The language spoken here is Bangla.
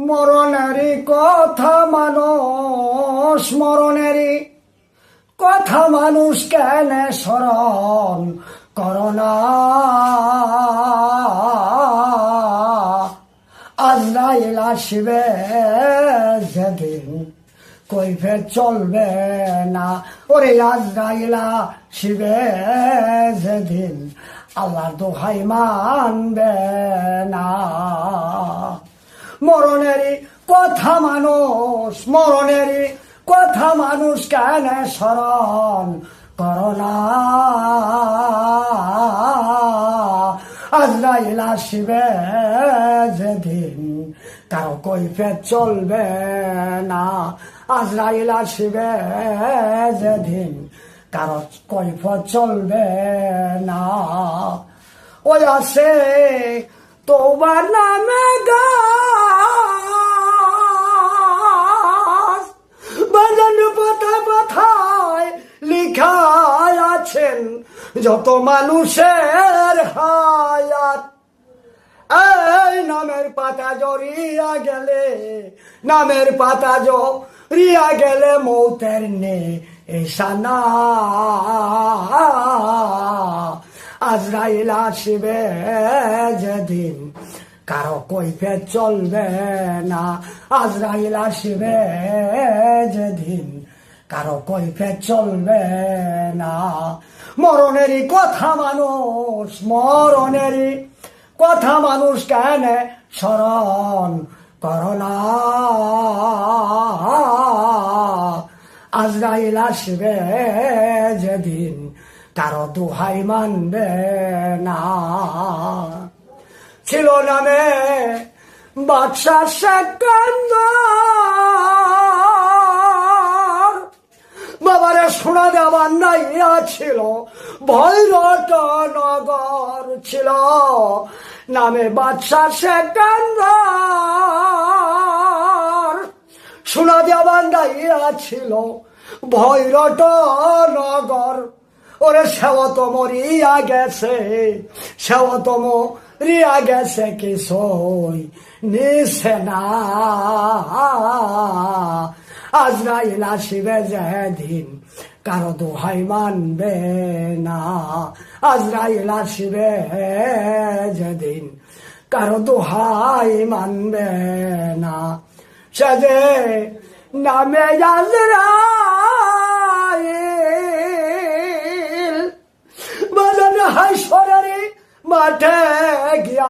মরণেরই কথা মানুষ, মরণেরই কথা মানুষ কেন স্মরণ করোনা। আজরাইল আসিবে যেদিন কৈফিয়ত চলবে না। ওরে আজরাইল আসিবে যেদিন আল্লাহর দোহাই মানবে না। মরণেরই কথা মানুষ, মরণেরই কথা মানুষ কেন স্মরণ করোনা। আজরাইল আসিবে যেদিন কারো কৈফিয়ত চলবে না। আজরাইল আসিবে যেদিন কারো কৈফিয়ত চলবে না। ওই আছে তওবার নামে গাছ, বাজান পাতায় পাতায় লিখা আছেন যত মানুষের হায়াত। এই নামের পাতা জড়িয়া গেলে, নামের পাতা জড়িয়া গেলে মৌতের নিশানা। আজরাইল আসিবে যেদিন কারো কৈফিয়ত চলবে না। আজরাইল আসিবে যেদিন কারো কৈফিয়ত চলবে না। মরণেরই কথা মানুষ, মরণেরই কথা মানুষ কেন স্মরণ করোনা। আজরাইল আসিবে যেদিন কারো দোহাই মানবে না। ছিল নামে বাদশা সেকেন্দার, বাবারে সোনা দেওয়ার নাইয়া ছিল ভৈরট নগর। ছিল নামে বাদশা সেকেন্দার, সোনা দেওয়ার নাইয়া ছিল ভৈরট নগর। ওরে সেও তো মরিয়া গেছে, সেও তো মরিয়া গেছে, কিছুই নিছে না। আজরাইল আসিবে যেদিন কারো দোহাই মানবে না। আজরাইল আসিবে যেদিন কারো দোহাই মানবে না। সে যে নামে আজরাইল বাজান হাসরের মাঠে গিয়া